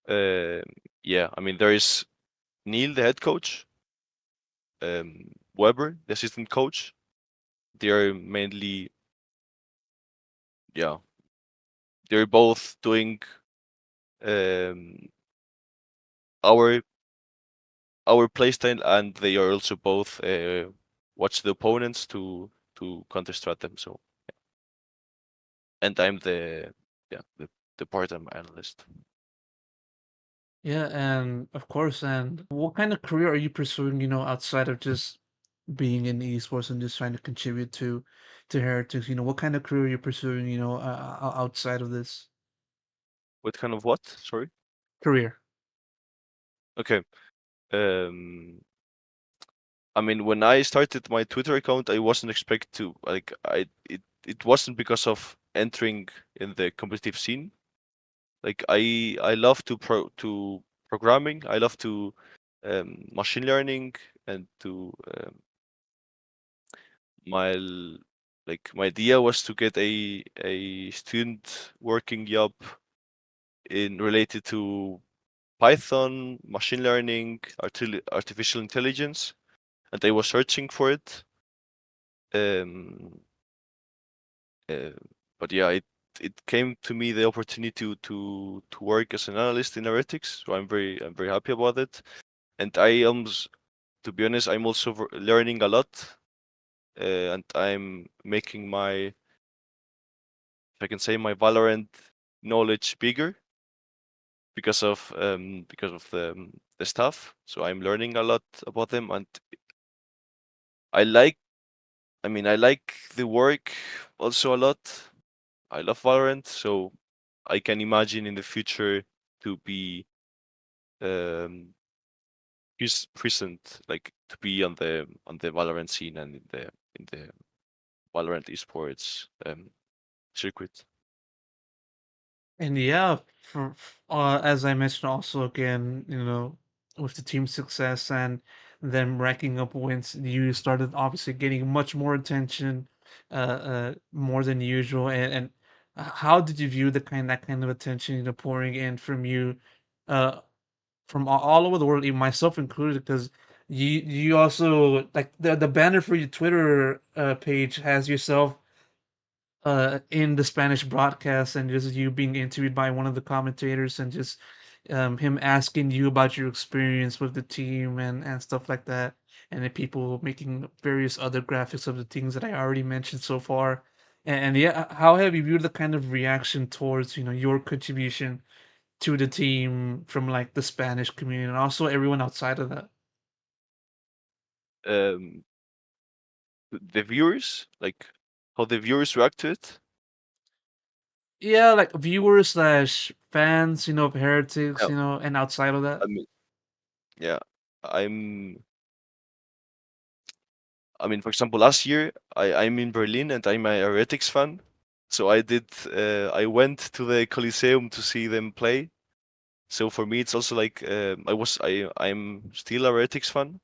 Uh, yeah, I mean there is Neil, the head coach, Weber, the assistant coach. They are mainly, yeah, they're both doing um, our playstyle, and they are also both watch the opponents to counter strat them. So, and I'm the yeah the part-time analyst. Yeah, and of course. And what kind of career are you pursuing? Outside of just being in esports and just trying to contribute to Heretics. What kind of career are you pursuing? Outside of this What kind of what? Sorry. career. Okay. Um, I mean, when I started my Twitter account, I wasn't expect to like it. It wasn't because of entering in the competitive scene. Like I love to programming. I love to machine learning and to my my idea was to get a student working job in related to Python, machine learning, artificial intelligence, and I was searching for it. Um, uh, but yeah, it came to me the opportunity to work as an analyst in Heretics, so I'm very happy about it. And I am, to be honest, I'm also learning a lot, and I'm making my, if I can say, my Valorant knowledge bigger because of the stuff. So I'm learning a lot about them, and I like. I mean, I like the work also a lot. I love Valorant, so I can imagine in the future to be um present, like to be on the Valorant scene and in the Valorant esports circuit. And yeah, as I mentioned also again, with the team success and them racking up wins, you started obviously getting much more attention, more than usual. And how did you view that kind of attention, pouring in from you, uh, from all over the world, even myself included? Because you also like the banner for your Twitter page has yourself in the Spanish broadcast, and just you being interviewed by one of the commentators, and just him asking you about your experience with the team and stuff like that, and then people making various other graphics of the things that I already mentioned so far. And yeah, how have you viewed the kind of reaction towards your contribution to the team from like the Spanish community and also everyone outside of that? Um, the viewers, like how the viewers react to it. Yeah, like viewers slash fans, of Heretics, Yeah, and outside of that. I mean, yeah, I'm. I mean, for example, last year I'm in Berlin and I'm a Heretics fan, so I went to the Coliseum to see them play. So for me, it's also like I'm still a Heretics fan,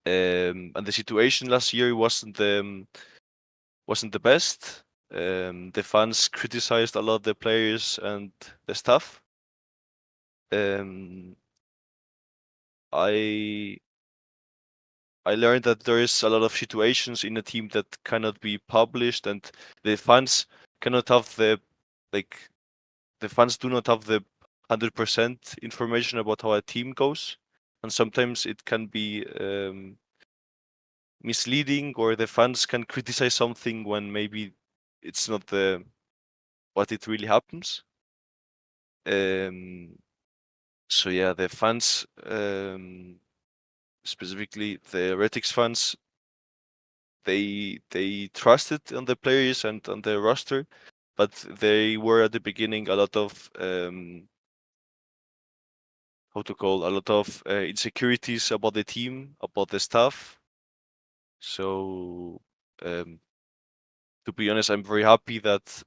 and the situation last year wasn't the best. The fans criticized a lot the players and the staff. Um, I I learned that there is a lot of situations in a team that cannot be published, and the fans cannot have like the fans do not have the 100% information about how a team goes, and sometimes it can be misleading, or the fans can criticize something when maybe it's not the what it really happens. Um, so yeah, the fans, specifically the Heretics fans, they trusted on the players and on the roster, but they were at the beginning a lot of how to call a lot of insecurities about the team, about the staff. So um, to be honest, I'm very happy that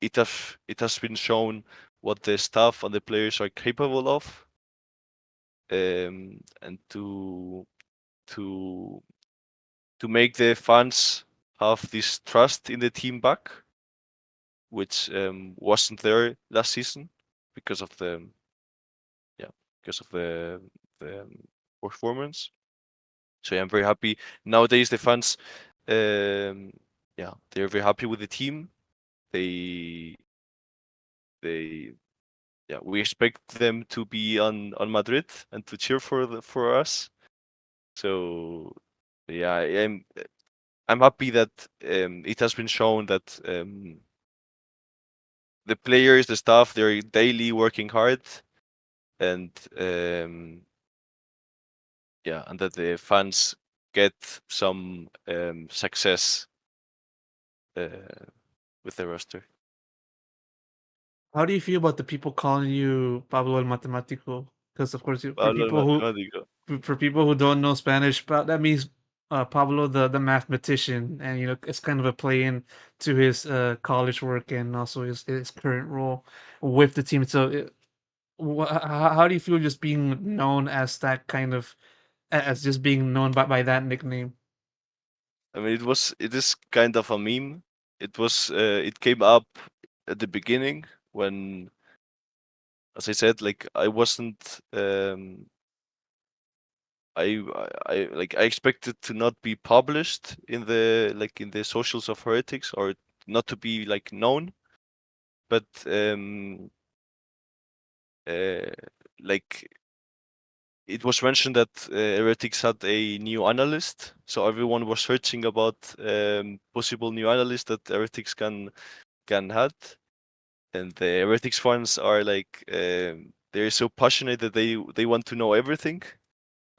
it has been shown what the staff and the players are capable of, and to to make the fans have this trust in the team back, which wasn't there last season because of the yeah because of the performance. So yeah, I'm very happy nowadays. The fans, um, yeah, they're very happy with the team. They they yeah, we expect them to be on Madrid and to cheer for us. So yeah, I'm happy that it has been shown that the players, the staff, they're daily working hard, and yeah, and that the fans get some success uh, with the roster. How do you feel about the people calling you Pablo El Matematico? Because of course, Pablo El Matematico. for people who don't know Spanish, but that means Pablo the mathematician, and it's kind of a play in to his college work and also his current role with the team. So, how do you feel just being known as that kind of as just being known by that nickname? I mean, it is kind of a meme. It came up at the beginning when, as I said, like I wasn't, I expected to not be published in the socials of Heretics, or not to be like known, but uh, like it was mentioned that Heretics had a new analyst, so everyone was searching about possible new analysts that Heretics can had, and the Heretics fans are like they're so passionate that they want to know everything,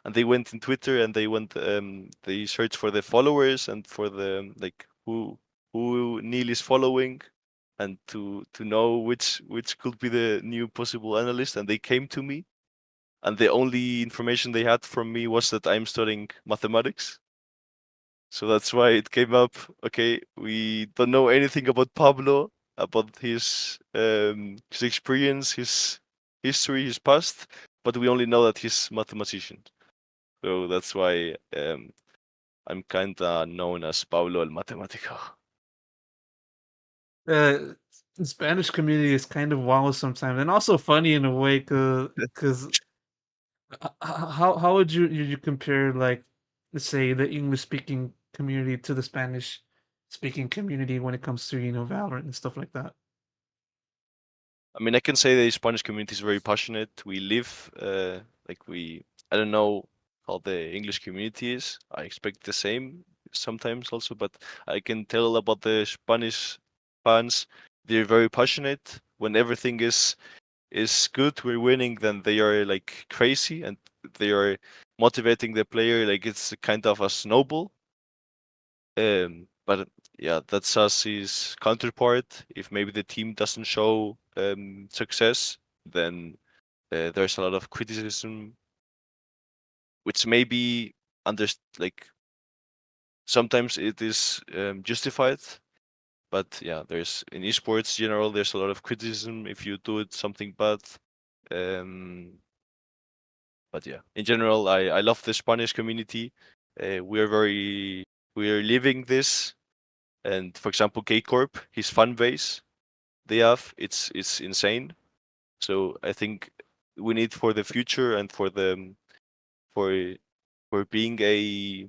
and they went in Twitter and they searched for the followers and for the like who Neil is following, and to know which could be the new possible analyst, and they came to me, and the only information they had from me was that I'm studying mathematics. So that's why it came up. Okay, we don't know anything about Pablo, about his experience, his history, his past, but we only know that he's mathematician. So that's why I'm kinda known as Pablo El Matematico. The Spanish community is kind of wild sometimes, and also funny in a way, because how would you compare, like, let's say, the English speaking community to the Spanish speaking community when it comes to Valorant and stuff like that? I mean, I can say the Spanish community is very passionate. We live like we. I don't know how the English community is. I expect the same sometimes also, but I can tell about the Spanish fans. They're very passionate. When everything is good, we're winning, then they are like crazy, and they are motivating the player like it's kind of a snowball. But yeah, that's us his counterpart. If maybe the team doesn't show success, then there's a lot of criticism, which maybe under like sometimes it is justified. But yeah, there's in esports general, there's a lot of criticism if you do it something bad. Um, but yeah, in general, I love the Spanish community. We are living this, and for example, KICKOFF, his fan base they have, it's insane. So I think we need for the future and for for being a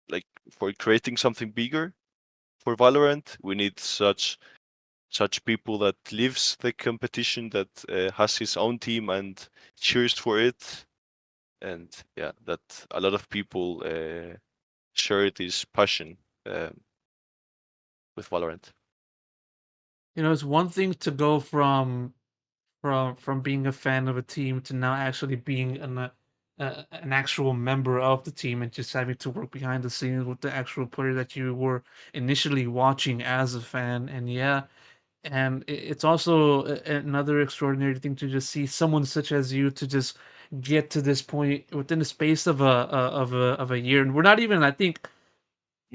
like for creating something bigger for Valorant, we need such people that lives the competition, that has his own team and cheers for it, and yeah, that a lot of people share this passion with Valorant. It's one thing to go from being a fan of a team to now actually being an actual member of the team and just having to work behind the scenes with the actual player that you were initially watching as a fan. And yeah, and it's also another extraordinary thing to just see someone such as you to just get to this point within the space of a year. And we're not even, I think,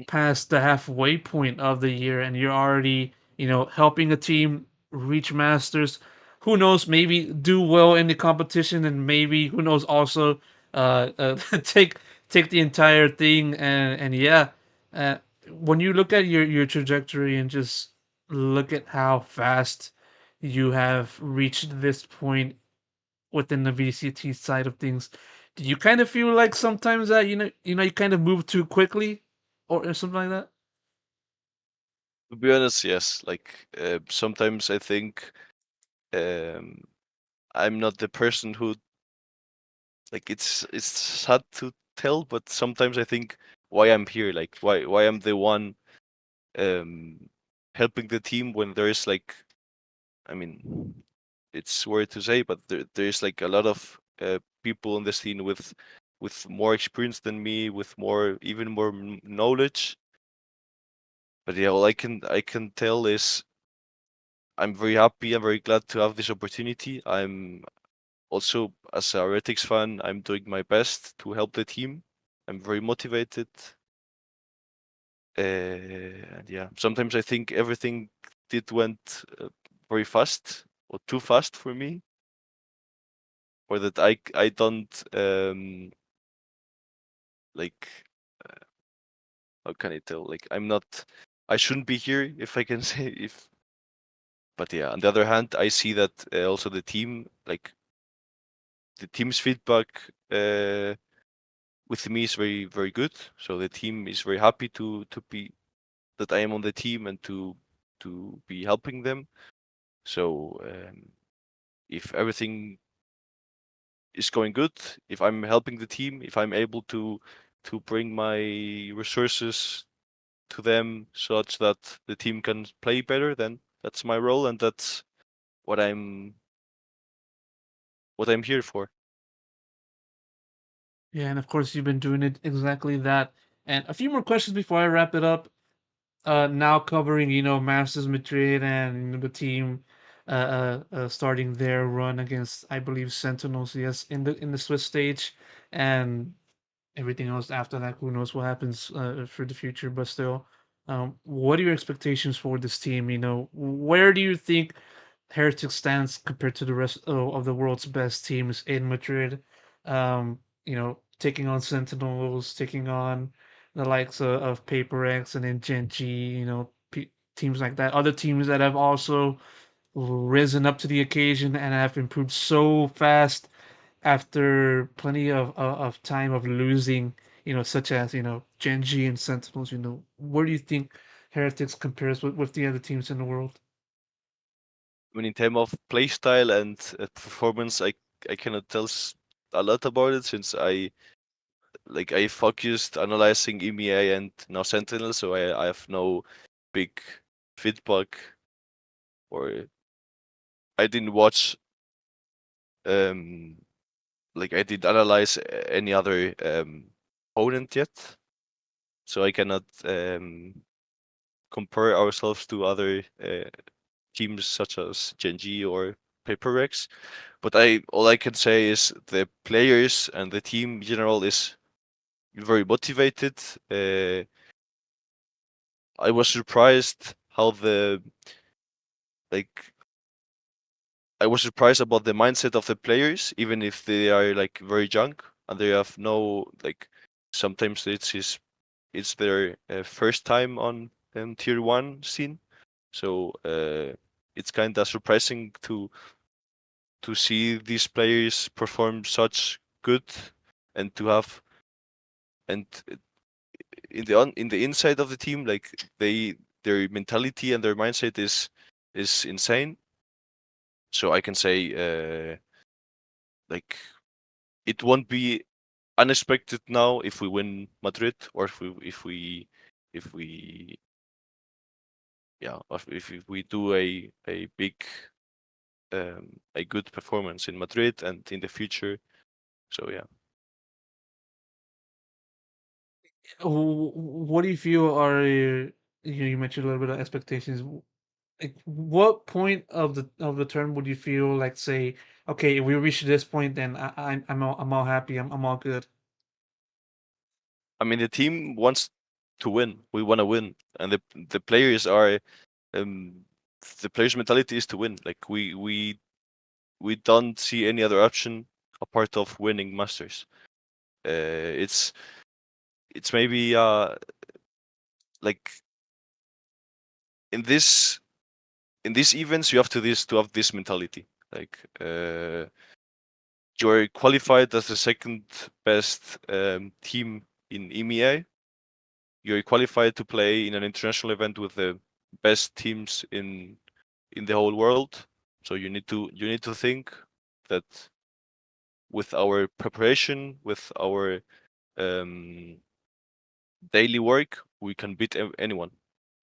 past the halfway point of the year, and you're already helping a team reach Masters. Who knows, maybe do well in the competition, and maybe, who knows, also take the entire thing. And yeah, uh, when you look at your trajectory and just look at how fast you have reached this point within the VCT side of things, do you kind of feel like sometimes that you kind of move too quickly, or something like that? To be honest, yes. Like sometimes I think um, I'm not the person who like it's sad to tell, but sometimes I think why I'm here, like why I'm the one um, helping the team when there is like, I mean, it's weird to say, but there's like a lot of people in the scene with more experience than me, with more even more knowledge. But yeah, all I can tell is I'm very happy. I'm very glad to have this opportunity. I'm also, as a Heretics fan, I'm doing my best to help the team. I'm very motivated. And yeah, sometimes I think everything went very fast or too fast for me, or that I don't like how can I tell? Like I shouldn't be here if I can say if. But yeah, on the other hand, I see that also the team, like the team's feedback with me is very very good. So the team is very happy to be that I am on the team and to be helping them. So if everything is going good, if I'm helping the team, if I'm able to bring my resources to them such that the team can play better, then that's my role and that's what I'm here for. Yeah, and of course you've been doing it exactly that. And a few more questions before I wrap it up. Now covering, Masters Madrid and the team starting their run against, I believe, Sentinels, yes, in the Swiss stage, and everything else after that, who knows what happens for the future, but still, what are your expectations for this team? Where do you think Heretics stands compared to the rest of the world's best teams in Madrid? Taking on Sentinels, taking on the likes of Paper X and then Gen G, teams like that. Other teams that have also risen up to the occasion and have improved so fast after plenty of time of losing, such as, Gen G and Sentinels, where do you think Heretics compares with the other teams in the world? I mean, in terms of playstyle and performance, I cannot tell a lot about it since I focused analyzing EMEA and now Sentinel, so I have no big feedback, or I didn't watch um I did analyze any other opponent yet, so I cannot compare ourselves to other teams such as Genji or PaperX. But all I can say is the players and the team in general is very motivated. I was surprised how like I was surprised about the mindset of the players, even if they are like very young and they have no like. Sometimes it's their first time on tier one scene, so it's kind of surprising to see these players perform such good and to have and in the inside of the team, like their mentality and their mindset is insane. So I can say like it won't be unexpected now if we win Madrid, or if we yeah, if we do a big a good performance in Madrid and in the future. So yeah. What do you feel are you mentioned a little bit of expectations. Like, what point of the term would you feel like, say, okay, if we reach this point, then I'm all happy, I'm all good. I mean, the team wants to win. We want to win, and the players are um, the players' mentality is to win. Like we don't see any other option apart of winning Masters. It's maybe like in this in these events you have to have this mentality. Like you're qualified as the second best team in EMEA. You're qualified to play in an international event with the best teams in the whole world. So you need to think that with our preparation, with our um, daily work, we can beat anyone.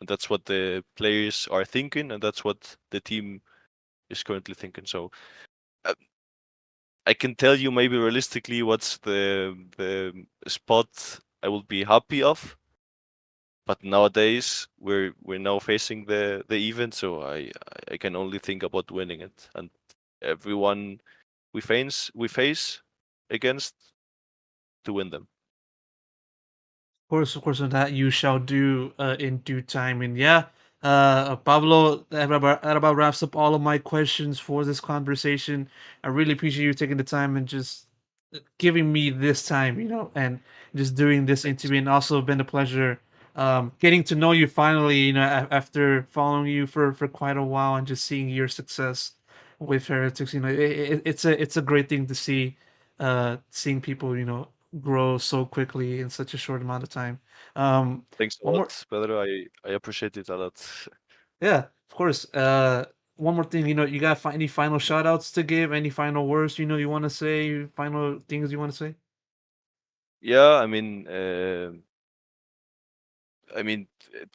And that's what the players are thinking, and that's what the team is currently thinking. So uh, I can tell you maybe realistically what's the spot I will be happy of. But nowadays we're now facing the event, so I can only think about winning it. And everyone we face against to win them. Of course, and that you shall do in due time. And yeah, Pablo, that about wraps up all of my questions for this conversation. I really appreciate you taking the time and just giving me this time, and just doing this Thanks. interview. And also been a pleasure getting to know you finally, after following you for quite a while and just seeing your success with Heretics. It's a great thing to see, seeing people, grow so quickly in such a short amount of time. Thanks a One more, lot, Pedro. I appreciate it a lot. yeah, of course. One more thing, you got any final shout outs to give? Any final words, you want to say? Final things you want to say? Yeah, I mean, to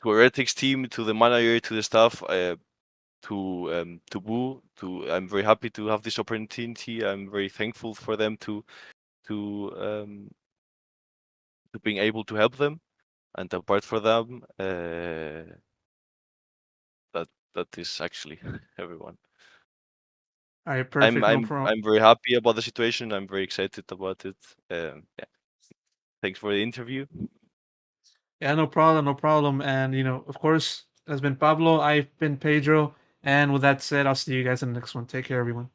Heretics team, to the manager, to the staff, to Boo, I'm very happy to have this opportunity. I'm very thankful for them to being able to help them, and apart from them, that is actually everyone. All right, I'm perfect. No I'm problem. I'm very happy about the situation. I'm very excited about it. Yeah, thanks for the interview. Yeah, no problem, no problem. And of course, has been Pablo. I've been Pedro. And with that said, I'll see you guys in the next one. Take care, everyone.